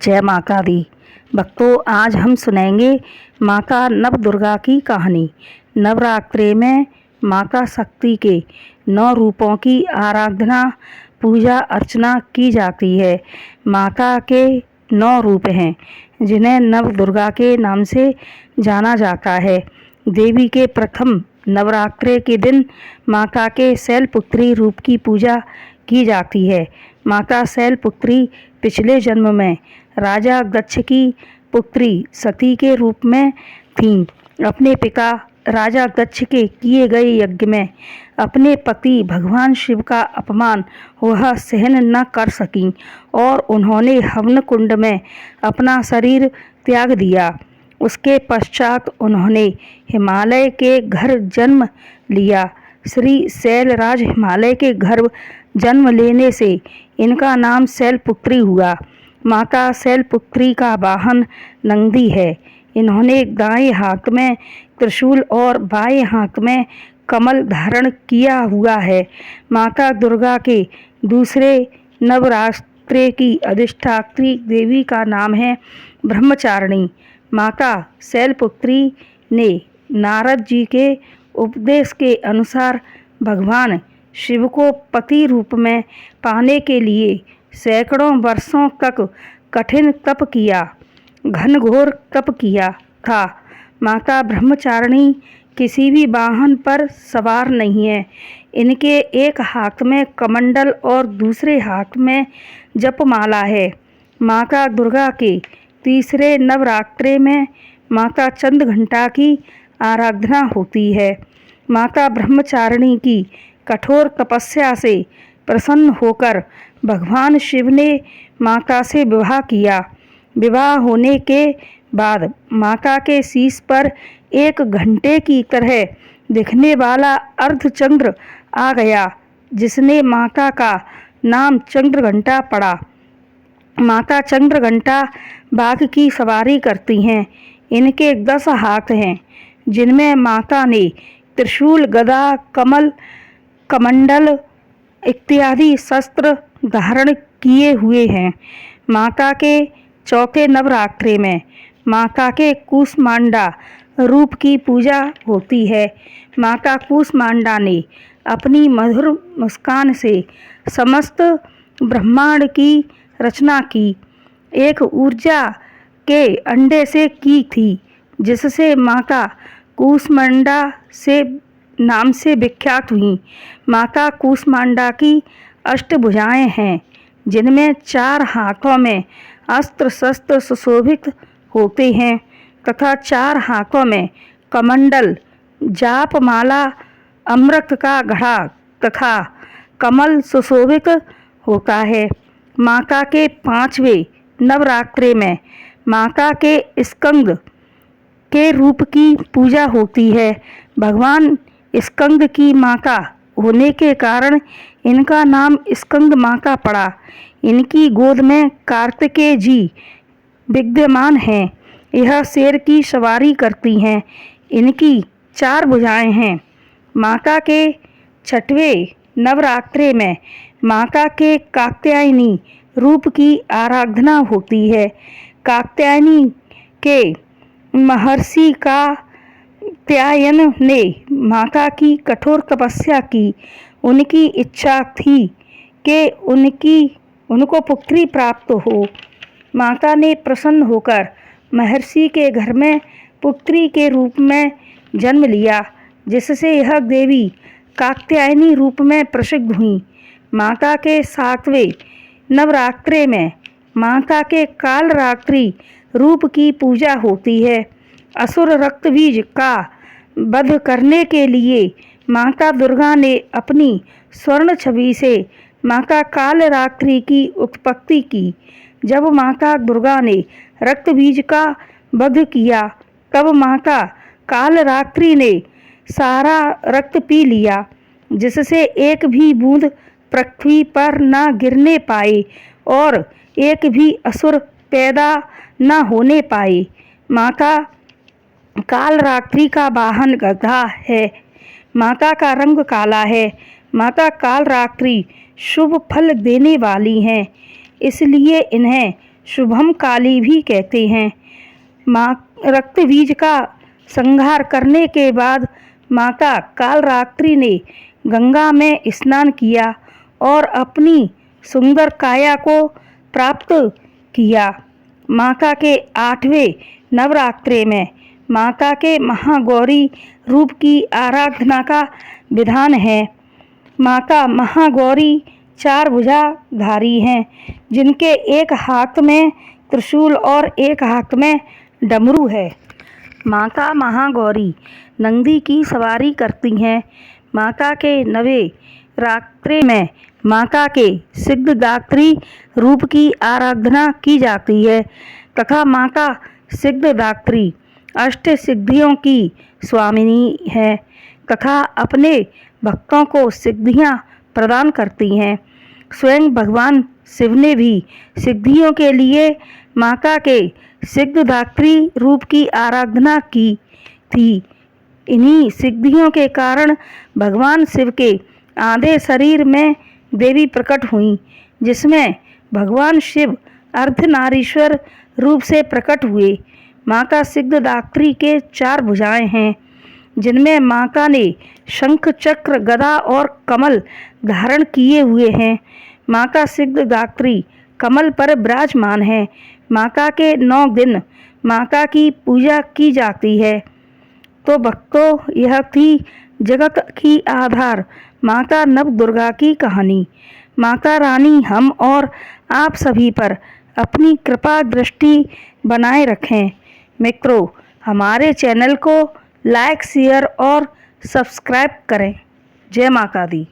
जय माता दी। भक्तों, आज हम सुनेंगे माता नव दुर्गा की कहानी। नवरात्रे में माता शक्ति के 9 रूपों की आराधना पूजा अर्चना की जाती है। माता के 9 रूप हैं जिन्हें नव दुर्गा के नाम से जाना जाता है। देवी के प्रथम नवरात्रे के दिन माता के शैलपुत्री रूप की पूजा की जाती है। माता शैलपुत्री पिछले जन्म में राजा दक्ष की पुत्री सती के रूप में थीं। अपने पिता राजा दक्ष के किए गए यज्ञ में अपने पति भगवान शिव का अपमान वह सहन न कर सकीं और उन्होंने हवन कुंड में अपना शरीर त्याग दिया। उसके पश्चात उन्होंने हिमालय के घर जन्म लिया। श्री शैलराज हिमालय के घर जन्म लेने से इनका नाम शैलपुत्री हुआ। माता शैलपुत्री का वाहन नंदी है। इन्होंने दाएं हाथ में त्रिशूल और बाएं हाथ में कमल धारण किया हुआ है। माता दुर्गा के दूसरे नवरात्रे की अधिष्ठात्री देवी का नाम है ब्रह्मचारिणी। माता शैलपुत्री ने नारद जी के उपदेश के अनुसार भगवान शिव को पति रूप में पाने के लिए सैकड़ों वर्षों तक कठिन तप किया, घनघोर तप किया था। माता ब्रह्मचारिणी किसी भी वाहन पर सवार नहीं है। इनके एक हाथ में कमंडल और दूसरे हाथ में जपमाला है। माता दुर्गा के तीसरे नवरात्रे में माता चंद्रघंटा की आराधना होती है। माता ब्रह्मचारिणी की कठोर तपस्या से प्रसन्न होकर भगवान शिव ने माता से विवाह किया। विवाह होने के बाद माता के शीश पर एक घंटे की तरह दिखने वाला अर्धचंद्र आ गया, जिसने माता का नाम चंद्रघंटा पड़ा। माता चंद्रघंटा बाघ की सवारी करती हैं। इनके 10 हाथ हैं, जिनमें माता ने त्रिशूल, गदा, कमल, कमंडल इत्यादि शस्त्र धारण किए हुए हैं। माता के चौथे नवरात्रे में माता के कूष्मांडा रूप की पूजा होती है। माता कूष्मांडा ने अपनी मधुर मुस्कान से समस्त ब्रह्मांड की रचना की। एक ऊर्जा के अंडे से की थी, जिससे माता कूष्मांडा से नाम से विख्यात हुई। माता कूष्मांडा की अष्टभुजाएं हैं, जिनमें 4 हाथों में अस्त्र शस्त्र सुशोभित होते हैं तथा 4 हाथों में कमंडल, जाप माला, अमृत का घड़ा तथा कमल सुशोभित होता है। माता के 5वें नवरात्रे में माता के स्कंद के रूप की पूजा होती है। भगवान स्कंद की माता होने के कारण इनका नाम स्कंद माता पड़ा। इनकी गोद में कार्तिकेय जी विद्यमान हैं। यह शेर की सवारी करती हैं। इनकी 4 भुजाएं हैं। माता के 6वें नवरात्रे में माता के कात्यायनी रूप की आराधना होती है। कात्यायनी के महर्षि कात्यायन ने माता की कठोर तपस्या की। उनकी इच्छा थी कि उनको पुत्री प्राप्त हो। माता ने प्रसन्न होकर महर्षि के घर में पुत्री के रूप में जन्म लिया, जिससे यह देवी कात्यायनी रूप में प्रसिद्ध हुई। माता के 7वें नवरात्रे में माता के कालरात्रि रूप की पूजा होती है। असुर रक्तबीज का वध करने के लिए माता दुर्गा ने अपनी स्वर्ण छवि से माता कालरात्रि की उत्पत्ति की। जब माता दुर्गा ने रक्तबीज का वध किया, तब माता कालरात्रि ने सारा रक्त पी लिया, जिससे एक भी बूंद पृथ्वी पर न गिरने पाए और एक भी असुर पैदा न होने पाए। माता कालरात्रि का वाहन गधा है। माता का रंग काला है। माता कालरात्रि शुभ फल देने वाली हैं, इसलिए इन्हें शुभम काली भी कहते हैं। माँ रक्त बीज का संहार करने के बाद माता कालरात्रि ने गंगा में स्नान किया और अपनी सुंदर काया को प्राप्त किया। माता के 8वें नवरात्रे में माता के महागौरी रूप की आराधना का विधान है। माता महागौरी 4 भुजाधारी हैं, जिनके एक हाथ में त्रिशूल और एक हाथ में डमरू है। माता महागौरी नंदी की सवारी करती हैं। माता के 9वें रात्रे में माता के सिद्धदात्री रूप की आराधना की जाती है तथा माता सिद्धदात्री अष्ट सिद्धियों की स्वामिनी है तथा अपने भक्तों को सिद्धियां प्रदान करती हैं। स्वयं भगवान शिव ने भी सिद्धियों के लिए माता के सिद्धदात्री रूप की आराधना की थी। इन्हीं सिद्धियों के कारण भगवान शिव के आधे शरीर में देवी प्रकट हुई, जिसमें भगवान शिव अर्धनारीश्वर रूप से प्रकट हुए। माता सिद्धदात्री के 4 भुजाएं हैं, जिनमें माता ने शंख चक्र गदा और कमल धारण किए हुए हैं। माता सिद्धदात्री कमल पर विराजमान है। माता के 9 दिन माता की पूजा की जाती है। तो भक्तों, यह थी जगत की आधार माता नवदुर्गा की कहानी। माता रानी हम और आप सभी पर अपनी कृपा दृष्टि बनाए रखें। मित्रों, हमारे चैनल को लाइक, शेयर और सब्सक्राइब करें। जय माता दी।